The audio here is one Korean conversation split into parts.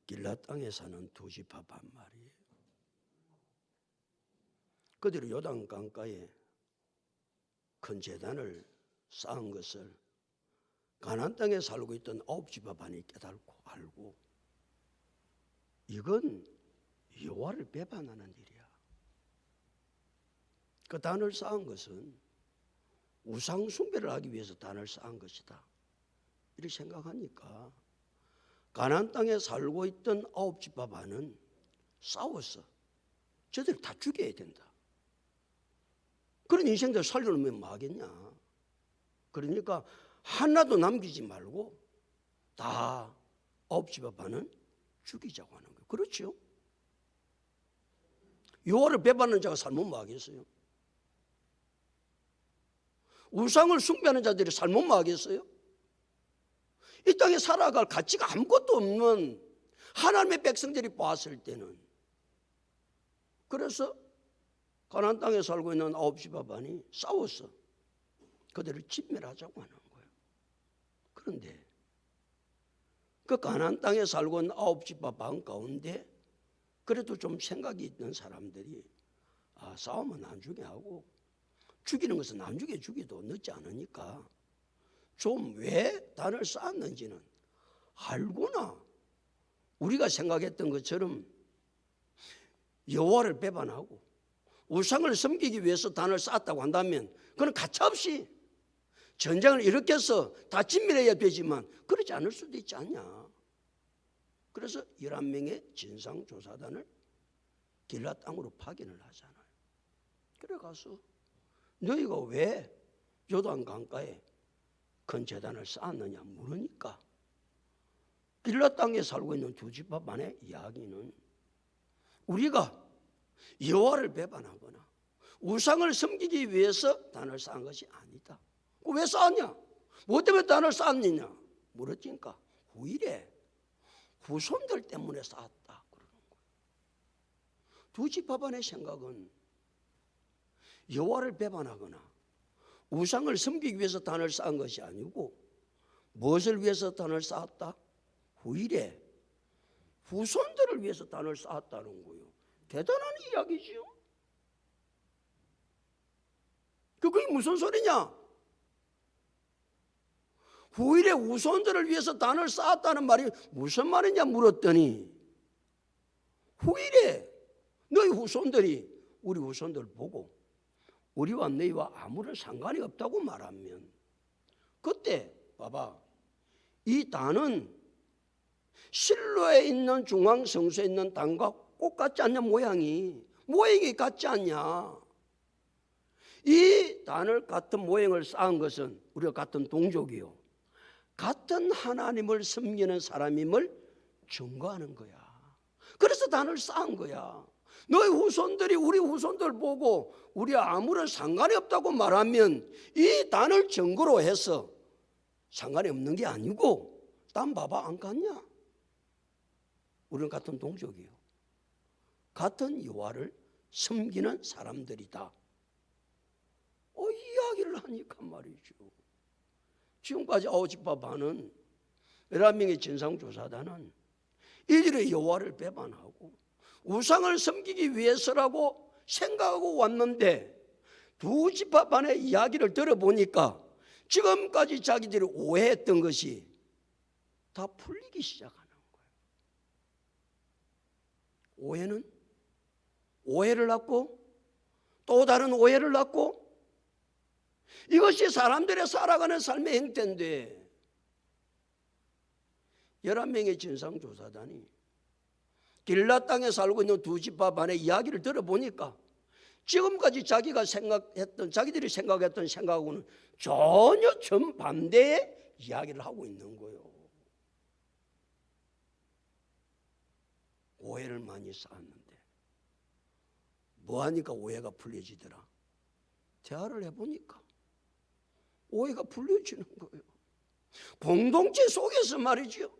길라 땅에 사는 두 지파 반 말이에요. 그들이 요단 강가에 큰 제단을 쌓은 것을 가나안 땅에 살고 있던 9지파 반이 깨닫고 알고, 이건 여호와를 배반하는 일이야. 그 단을 쌓은 것은 우상 숭배를 하기 위해서 단을 쌓은 것이다, 이렇게 생각하니까 가나안 땅에 살고 있던 9지파 반은 싸웠어. 저들 다 죽여야 된다. 그런 인생들 살려놓으면 뭐 하겠냐. 그러니까 하나도 남기지 말고 다 9지파 반은 죽이자고 하는 거예요. 그렇죠? 여호와를 배반하는 자가 살면 뭐 하겠어요? 우상을 숭배하는 자들이 살면 뭐 하겠어요? 이 땅에 살아갈 가치가 아무것도 없는 하나님의 백성들이 봤을 때는, 그래서 가나안 땅에 살고 있는 9지파 반이 싸웠어. 그들을 진멸하자고 하는 거예요. 그런데 그 가나안 땅에 살고 있는 9지파 반 가운데 그래도 좀 생각이 있는 사람들이 싸움은 나중에 하고 죽이는 것은 나중에 죽여도 늦지 않으니까 좀 왜 단을 쌓았는지는 알구나. 우리가 생각했던 것처럼 여호와를 배반하고 우상을 섬기기 위해서 단을 쌓았다고 한다면 그건 가차없이 전쟁을 일으켜서 다 진멸해야 되지만 그렇지 않을 수도 있지 않냐. 그래서 11명의 진상조사단을 길라 땅으로 파견을 하잖아요. 그래 가서 너희가 왜 요단 강가에 큰 제단을 쌓았느냐 물으니까 길라 땅에 살고 있는 두 지파 반의 이야기는 우리가 여호와를 배반하거나 우상을 섬기기 위해서 단을 쌓은 것이 아니다. 왜 쌓았냐? 뭐 때문에 단을 쌓았느냐 물었으니까 후일에 후손들 때문에 쌓았다 그러는 거예요. 두 지파 반의 생각은 여호와를 배반하거나 우상을 섬기기 위해서 단을 쌓은 것이 아니고 무엇을 위해서 단을 쌓았다? 후일에 후손들을 위해서 단을 쌓았다는 거예요. 대단한 이야기죠. 그게 무슨 소리냐? 후일에 후손들을 위해서 단을 쌓았다는 말이 무슨 말이냐 물었더니 후일에 너희 후손들이 우리 후손들 보고 우리와 너희와 아무런 상관이 없다고 말하면 그때 봐봐, 이 단은 실로에 있는 중앙성소에 있는 단과 똑같지 않냐. 모양이 같지 않냐. 이 단을 같은 모양을 쌓은 것은 우리가 같은 동족이요 같은 하나님을 섬기는 사람임을 증거하는 거야. 그래서 단을 쌓은 거야. 너희 후손들이 우리 후손들 보고 우리와 아무런 상관이 없다고 말하면 이 단을 증거로 해서 상관이 없는 게 아니고 단 봐봐 안 같냐? 우리는 같은 동족이요 같은 여호와를 섬기는 사람들이다. 이야기를 하니까 말이죠. 지금까지 9지파 반은 11명의 진상조사단은 이들의 여호와를 배반하고 우상을 섬기기 위해서라고 생각하고 왔는데 두 지파 반의 이야기를 들어보니까 지금까지 자기들이 오해했던 것이 다 풀리기 시작하는 거예요. 오해는 오해를 낳고 또 다른 오해를 낳고 이것이 사람들의 살아가는 삶의 행태인데 11명의 진상조사단이 길라 땅에 살고 있는 두 지파 반의 이야기를 들어보니까 지금까지 자기들이 생각했던 생각하고는 전혀 정반대의 이야기를 하고 있는 거예요. 오해를 많이 쌓았는데 뭐하니까 오해가 풀려지더라? 대화를 해보니까 오해가 풀려지는 거예요. 공동체 속에서 말이죠.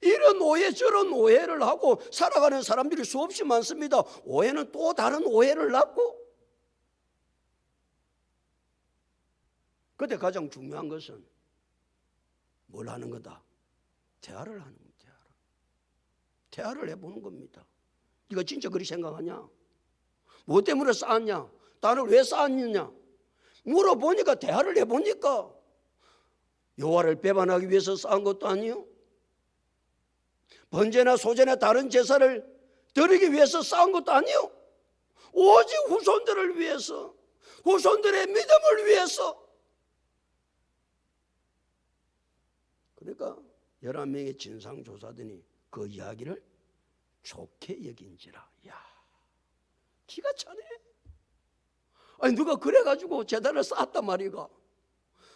이런 오해 저런 오해를 하고 살아가는 사람들이 수없이 많습니다. 오해는 또 다른 오해를 낳고 그때 가장 중요한 것은 뭘 하는 거다? 대화를 하는 거다. 대화를. 대화를 해보는 겁니다. 네가 진짜 그렇게 생각하냐? 뭐 때문에 쌓았냐? 단을 왜 쌓았느냐? 물어보니까, 대화를 해보니까 여호와를 배반하기 위해서 쌓은 것도 아니요, 번제나 소제나 다른 제사를 드리기 위해서 쌓은 것도 아니요, 오직 후손들을 위해서, 후손들의 믿음을 위해서. 그러니까 11명의 진상조사들이 그 이야기를 좋게 여긴지라. 야, 기가 차네. 아니, 누가 그래가지고 제단을 쌓았단 말이가.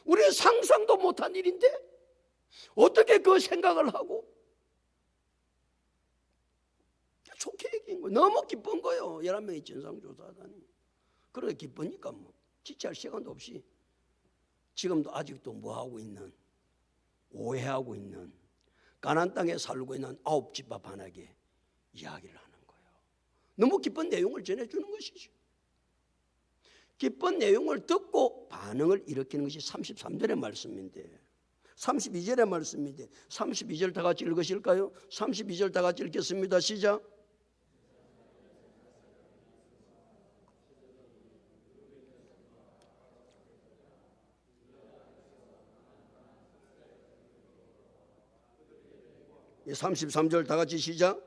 우리는 상상도 못한 일인데 어떻게 그 생각을 하고 좋게 얘기한 거예요. 너무 기쁜 거예요. 11명의 진상조사단이. 그래 기쁘니까 뭐 지체할 시간도 없이 지금도 아직도 뭐하고 있는, 오해하고 있는, 가나안 땅에 살고 있는 9집합 반에게 이야기를 하는 거예요. 너무 기쁜 내용을 전해주는 것이죠. 기쁜 내용을 듣고 반응을 일으키는 것이 33절의 말씀인데, 32절의 말씀인데, 32절 다 같이 읽으실까요? 32절 다 같이 읽겠습니다. 시작. 예, 33절 다 같이 시작.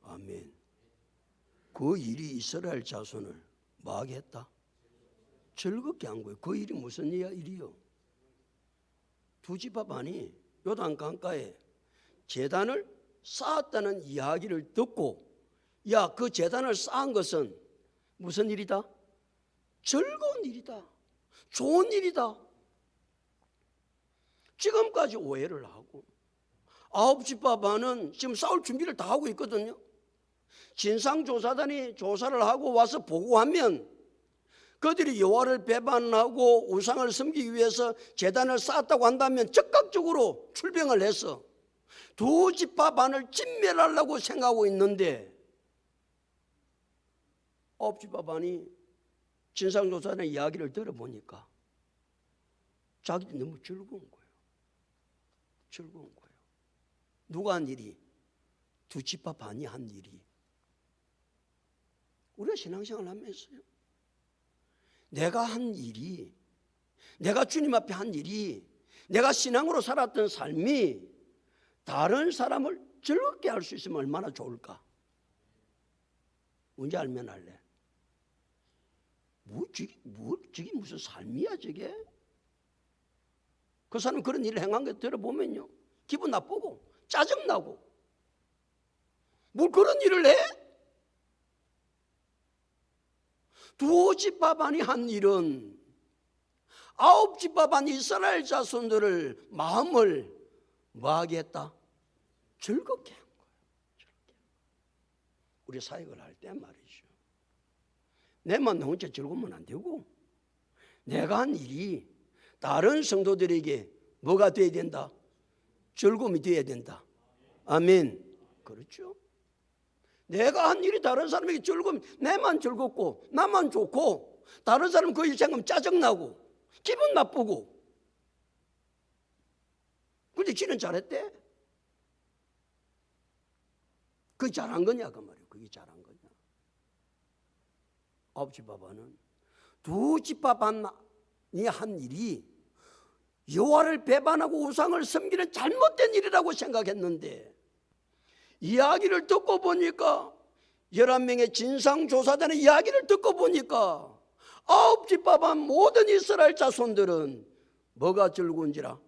아멘. 그 일이 이스라엘 자손을 뭐하게 했다? 즐겁게 한 거예요. 그 일이 무슨 일이요? 두 집합 반이 요단 강가에 제단을 쌓았다는 이야기를 듣고, 야, 그 제단을 쌓은 것은 무슨 일이다? 즐거운 일이다. 좋은 일이다. 지금까지 오해를 하고 9집합 반은 지금 싸울 준비를 다 하고 있거든요. 진상조사단이 조사를 하고 와서 보고하면 그들이 여호와를 배반하고 우상을 섬기기 위해서 제단을 쌓았다고 한다면 즉각적으로 출병을 해서 두 집합 반을 진멸하려고 생각하고 있는데, 9집합 반이 진상조사단의 이야기를 들어보니까 자기들이 너무 즐거운 거예요. 즐거운 거예요. 누가 한 일이? 두 집합 반이 한 일이. 우리가 신앙생활 하면서요, 내가 한 일이, 내가 주님 앞에 한 일이, 내가 신앙으로 살았던 삶이 다른 사람을 즐겁게 할 수 있으면 얼마나 좋을까? 언제 알면 할래? 저게 무슨 삶이야 저게? 그 사람 그런 일을 행한 거 들어보면요, 기분 나쁘고 짜증나고, 뭘 그런 일을 해? 두 집합 반이 한 일은 9집합 반 이스라엘 자손들을 마음을 뭐하게 했다? 즐겁게 한 거예요. 즐겁게. 우리 사역을 할 때 말이죠, 내만 혼자 즐거우면 안 되고 내가 한 일이 다른 성도들에게 뭐가 돼야 된다? 즐거움이 돼야 된다. 아멘. 그렇죠. 내가 한 일이 다른 사람에게 즐거움, 내만 즐겁고 나만 좋고 다른 사람은 그 일 생각하면 짜증나고 기분 나쁘고, 근데 지는 잘했대. 그게 잘한 거냐 그 말이에요. 그게 잘한 거냐. 9집합 반은 두 집합 반이 한 일이 여호와를 배반하고 우상을 섬기는 잘못된 일이라고 생각했는데, 이야기를 듣고 보니까 11명의 진상조사단의 이야기를 듣고 보니까 9집합 반 모든 이스라엘 자손들은 뭐가 즐거운지라?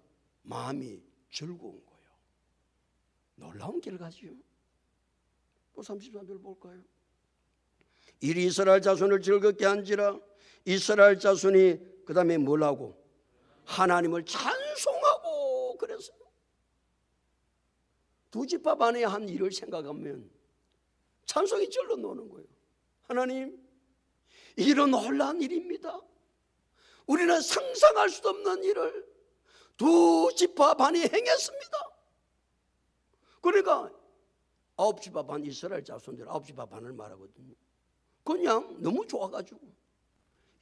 마음이 즐거운 거예요. 놀라운 결과지요. 또 33절 볼까요? 이리 이스라엘 자손을 즐겁게 한지라. 이스라엘 자손이 그 다음에 뭘 하고? 하나님을 찬송하고 그랬어요. 두 집합 안에 한 일을 생각하면 찬송이 절로 노는 거예요. 하나님, 이런 놀라운 일입니다. 우리는 상상할 수도 없는 일을 두 집합 반이 행했습니다. 그러니까 9지파 반 이스라엘 자손들 9지파 반을 말하거든요. 그냥 너무 좋아가지고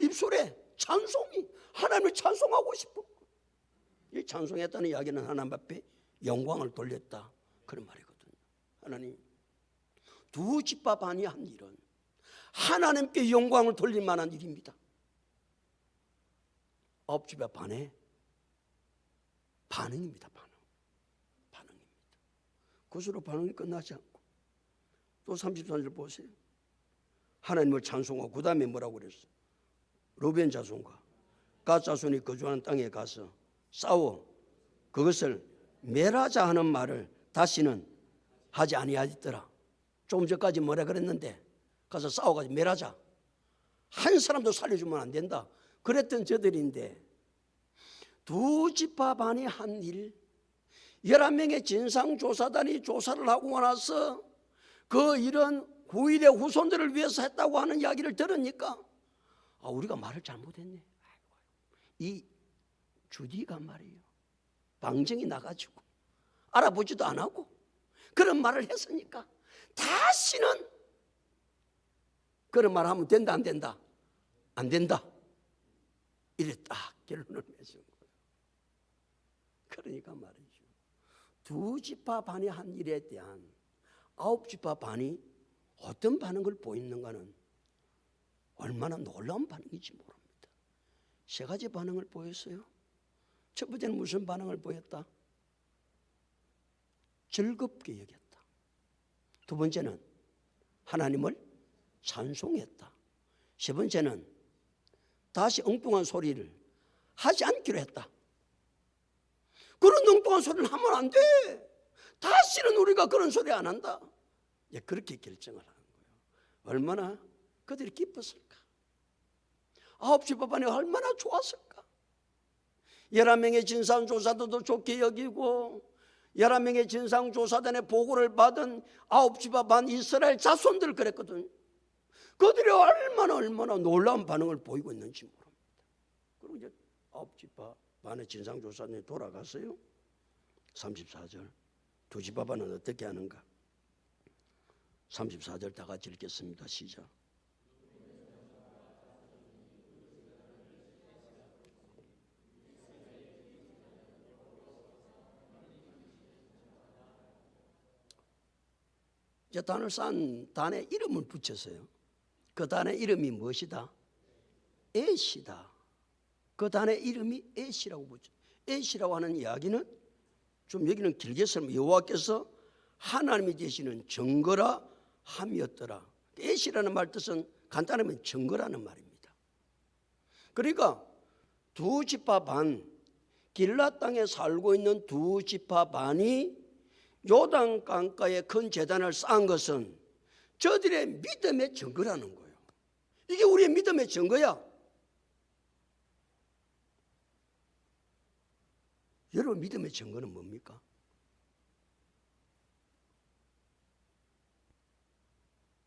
입술에 찬송이, 하나님을 찬송하고 싶어. 이 찬송했다는 이야기는 하나님 앞에 영광을 돌렸다, 그런 말이거든요. 하나님, 2지파 반이 한 일은 하나님께 영광을 돌릴 만한 일입니다. 9지파 반의 반응입니다. 반응입니다. 그것으로 반응이 끝나지 않고 또 33절 보세요. 하나님을 찬송하고 그 다음에 뭐라고 그랬어요? 루벤 자손과 갓 자손이 거주하는 땅에 가서 싸워 그것을 멸하자 하는 말을 다시는 하지 아니하였더라. 조금 전까지 뭐라 그랬는데 가서 싸워가지고 멸하자, 한 사람도 살려주면 안 된다 그랬던 저들인데 2지파 반이 한 일, 11명의 진상조사단이 조사를 하고 나서 그 일은 9일의 후손들을 위해서 했다고 하는 이야기를 들으니까 우리가 말을 잘못했네. 이 주디가 말이에요, 방정이 나가지고 알아보지도 안 하고 그런 말을 했으니까 다시는 그런 말 하면 된다 안 된다? 안 된다. 이래 딱 결론을 맺은 거예요. 그러니까 말이죠, 2지파 반이 한 일에 대한 9지파 반이 어떤 반응을 보이는가는 얼마나 놀라운 반응인지 모릅니다. 3가지 반응을 보였어요. 첫 번째는 무슨 반응을 보였다? 즐겁게 여겼다. 두 번째는 하나님을 찬송했다. 세 번째는 다시 엉뚱한 소리를 하지 않기로 했다. 그런 엉뚱한 소리를 하면 안 돼. 다시는 우리가 그런 소리 안 한다. 그렇게 결정을 하는 거예요. 얼마나 그들이 기뻤을까? 9지파 반이 얼마나 좋았을까? 11명의 진상조사들도 좋게 여기고 11명의 진상조사단의 보고를 받은 9지파 반 이스라엘 자손들 그랬거든요. 그들이 얼마나 놀라운 반응을 보이고 있는지 모릅니다. 그리고 이제 9지파 반의 진상조사단이 돌아갔어요. 34절, 2지파 반은 어떻게 하는가? 34절 다 같이 읽겠습니다. 시작. 이제 단을 쌓은 단에 이름을 붙였어요. 그 단의 이름이 무엇이다? 에시다. 그 단의 이름이 에시라고 붙였어요. 에시라고 하는 이야기는 좀 여기는 길게 쓰면 여호와께서 하나님이 되시는 증거라 함이었더라. 에시라는 말 뜻은 간단하면 증거라는 말입니다. 그러니까 2지파 반, 길라 땅에 살고 있는 2지파 반이 요단 강가에 큰 제단을 쌓은 것은 저들의 믿음의 증거라는 거예요. 이게 우리의 믿음의 증거야. 여러분, 믿음의 증거는 뭡니까?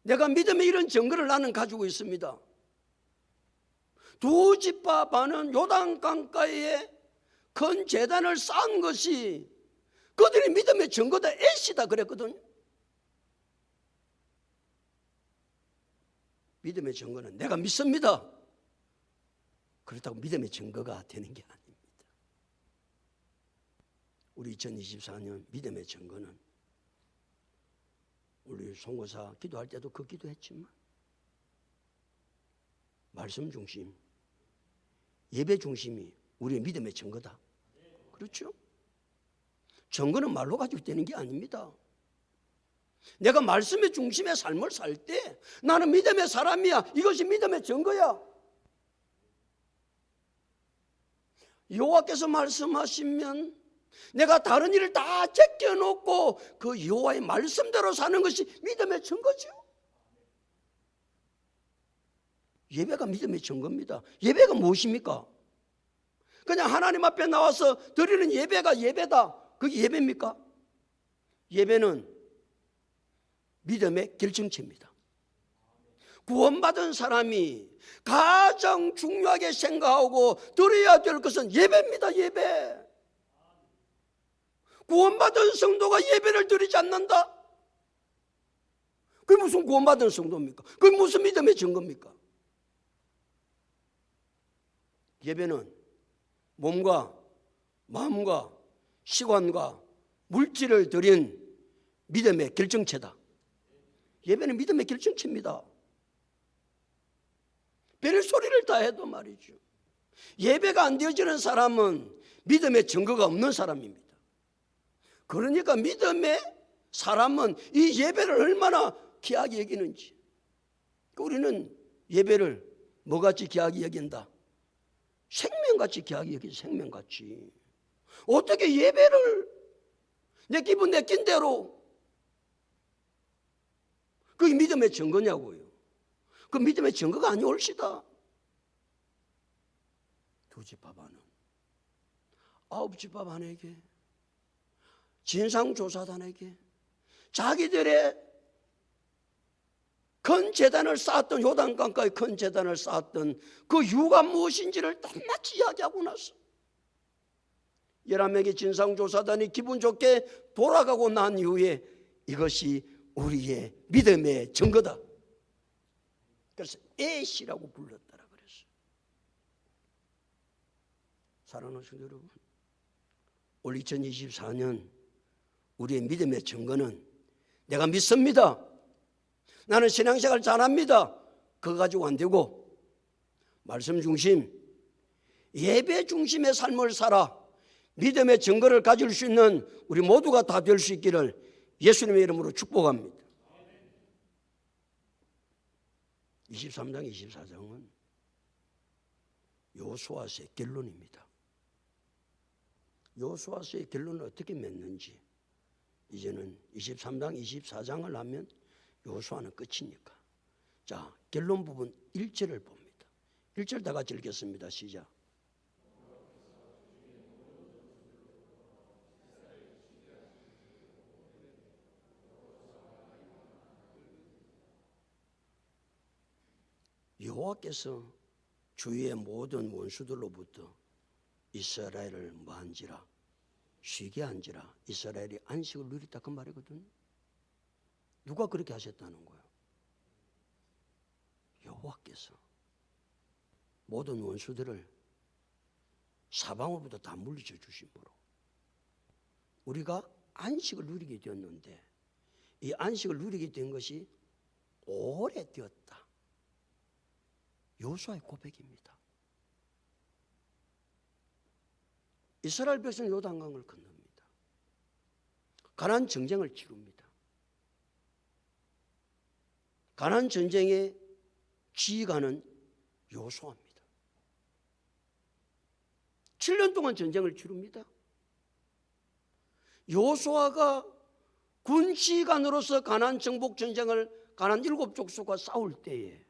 내가 믿음의 이런 증거를 나는 가지고 있습니다. 2지파 반은 요단 강가에 큰 제단을 쌓은 것이 그들의 믿음의 증거다, 에시다 그랬거든요. 믿음의 증거는 내가 믿습니다. 그렇다고 믿음의 증거가 되는 게 아닙니다. 우리 2024년 믿음의 증거는 우리 송고사 기도할 때도 그 기도했지만 말씀 중심, 예배 중심이 우리의 믿음의 증거다. 그렇죠? 증거는 말로 가지고 되는 게 아닙니다. 내가 말씀의 중심의 삶을 살 때 나는 믿음의 사람이야. 이것이 믿음의 증거야. 여호와께서 말씀하시면 내가 다른 일을 다 제껴놓고 그 여호와의 말씀대로 사는 것이 믿음의 증거죠. 예배가 믿음의 증거입니다. 예배가 무엇입니까? 그냥 하나님 앞에 나와서 드리는 예배가 예배다. 그게 예배입니까? 예배는 믿음의 결정체입니다. 구원받은 사람이 가장 중요하게 생각하고 드려야 될 것은 예배입니다. 예배. 구원받은 성도가 예배를 드리지 않는다? 그게 무슨 구원받은 성도입니까? 그게 무슨 믿음의 증거입니까? 예배는 몸과 마음과 시간과 물질을 들인 믿음의 결정체다. 예배는 믿음의 결정체입니다. 별 소리를 다 해도 말이죠. 예배가 안 되어지는 사람은 믿음의 증거가 없는 사람입니다. 그러니까 믿음의 사람은 이 예배를 얼마나 귀하게 여기는지. 우리는 예배를 뭐같이 귀하게 여긴다? 생명같이 귀하게 여기지. 생명같이. 어떻게 예배를 내 기분 내낀 대로, 그게 믿음의 증거냐고요. 그 믿음의 증거가 아니올시다. 두 집밥 하는, 아홉 집밥 하나에게, 진상조사단에게 자기들의 큰 재단을 쌓았던, 요단강가에 큰 재단을 쌓았던 그 이유가 무엇인지를 낱낱이 이야기하고 나서 11명의 진상조사단이 기분 좋게 돌아가고 난 이후에 이것이 우리의 믿음의 증거다. 그래서 애시라고 불렀다라 그랬어요. 사랑하는 성도 여러분, 올 2024년 우리의 믿음의 증거는 내가 믿습니다, 나는 신앙생활 잘합니다, 그거 가지고 안 되고 말씀 중심, 예배 중심의 삶을 살아 믿음의 증거를 가질 수 있는 우리 모두가 다 될 수 있기를 예수님의 이름으로 축복합니다. 23장 24장은 여호수아서의 결론입니다. 여호수아서의 결론을 어떻게 맺는지 이제는 23장 24장을 하면 여호수아는 끝이니까. 자, 결론 부분 1절을 봅니다. 1절 다 같이 읽겠습니다. 시작. 여호와께서 주위의 모든 원수들로부터 이스라엘을 뭐한지라, 쉬게 한지라. 이스라엘이 안식을 누리다 그 말이거든. 누가 그렇게 하셨다는 거예요? 여호와께서 모든 원수들을 사방으로부터 다 물리쳐 주심으로 우리가 안식을 누리게 되었는데, 이 안식을 누리게 된 것이 오래되었다. 여호수아의 고백입니다. 이스라엘 백성 요단강을 건넙니다. 가나안 전쟁을 치릅니다. 가나안 전쟁의 지휘관은 여호수아입니다. 7년 동안 전쟁을 치릅니다. 여호수아가 군 지휘관으로서 가나안 정복 전쟁을 가나안 7족속과 싸울 때에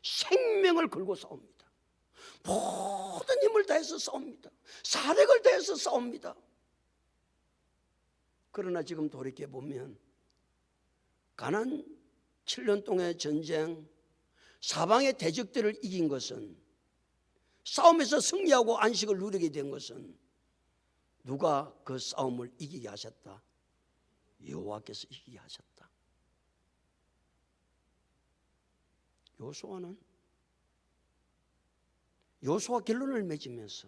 생명을 걸고 싸웁니다. 모든 힘을 다해서 싸웁니다. 사력을 다해서 싸웁니다. 그러나 지금 돌이켜보면 가나안 7년 동안의 전쟁, 사방의 대적들을 이긴 것은, 싸움에서 승리하고 안식을 누리게 된 것은 누가 그 싸움을 이기게 하셨다? 여호와께서 이기게 하셨다. 여호수아 결론을 맺으면서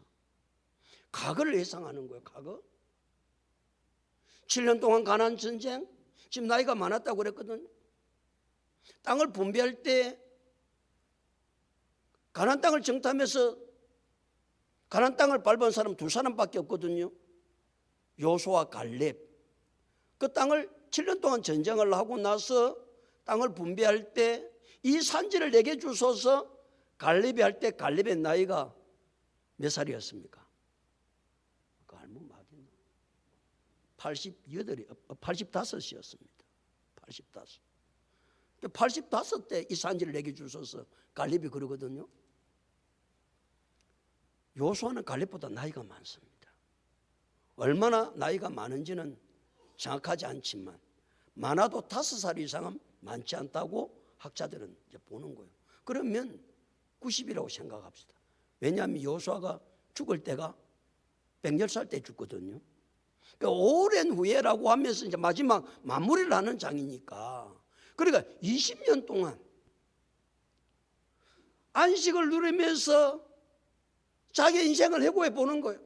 과거를 예상하는 거예요. 과거 7년 동안 가나안 전쟁, 지금 나이가 많았다고 그랬거든. 땅을 분배할 때 가나안 땅을 정탐해서 가나안 땅을 밟은 사람 2사람밖에 없거든요. 여호수아, 갈렙. 그 땅을 7년 동안 전쟁을 하고 나서 땅을 분배할 때 이 산지를 내게 주소서 갈렙이 할 때 갈렙의 나이가 몇 살이었습니까? 그 알면 막이나 85이었습니다. 85때 이 산지를 내게 주소서 갈렙이 그러거든요. 여호수아는 갈렙보다 나이가 많습니다. 얼마나 나이가 많은지는 정확하지 않지만 많아도 5살 이상은 많지 않다고 학자들은 이제 보는 거예요. 그러면 90이라고 생각합시다. 왜냐하면 여호수아가 죽을 때가 110살 때 죽거든요. 그러니까 오랜 후에라고 하면서 이제 마지막 마무리를 하는 장이니까 그러니까 20년 동안 안식을 누리면서 자기 인생을 해고해 보는 거예요.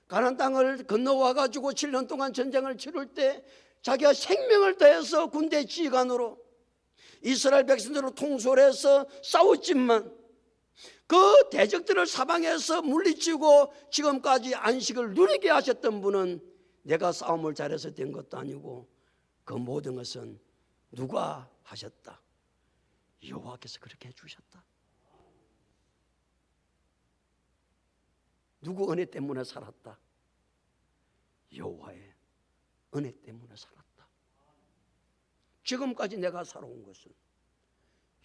가나안 땅을 건너와 가지고 7년 동안 전쟁을 치를 때 자기가 생명을 다해서 군대 지휘관으로 이스라엘 백성들을 통솔해서 싸웠지만 그 대적들을 사방에서 물리치고 지금까지 안식을 누리게 하셨던 분은 내가 싸움을 잘해서 된 것도 아니고 그 모든 것은 누가 하셨다? 여호와께서 그렇게 해주셨다. 누구 은혜 때문에 살았다? 여호와의 은혜 때문에 살았다. 지금까지 내가 살아온 것은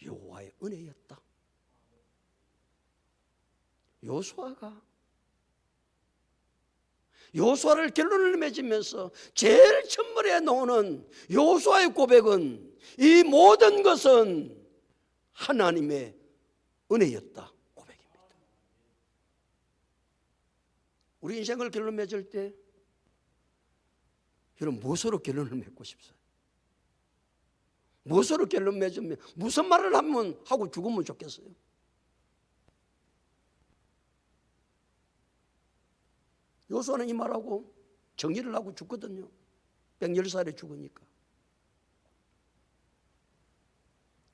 여호와의 은혜였다. 여호수아를 결론을 맺으면서 제일 첫머리에 나오는 여호수아의 고백은 이 모든 것은 하나님의 은혜였다 고백입니다. 우리 인생을 결론 맺을 때 여러분 무엇으로 결론을 맺고 싶어요? 무엇으로 결론 맺으면 무슨 말을 하면 하고 죽으면 좋겠어요? 여호수아는 이 말하고 정리를 하고 죽거든요. 110살에 죽으니까.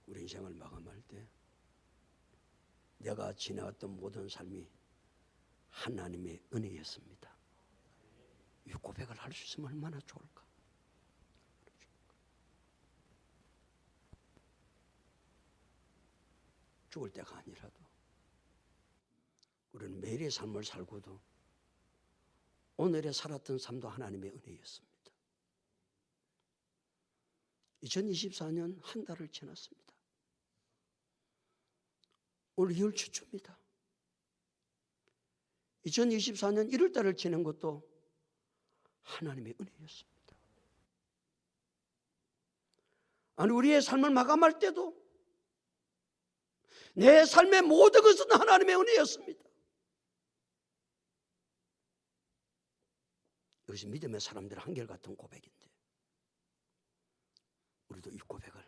우리 인생을 마감할 때 내가 지나왔던 모든 삶이 하나님의 은혜였습니다. 이 고백을 할 수 있으면 얼마나 좋을까? 죽을 때가 아니라도 우리는 매일의 삶을 살고도 오늘에 살았던 삶도 하나님의 은혜였습니다. 2024년 한 달을 지났습니다. 오늘 2월 초입니다. 2024년 1월 달을 지낸 것도 하나님의 은혜였습니다. 아니 우리의 삶을 마감할 때도 내 삶의 모든 것은 하나님의 은혜였습니다. 이것이 믿음의 사람들의 한결같은 고백인데 우리도 이 고백을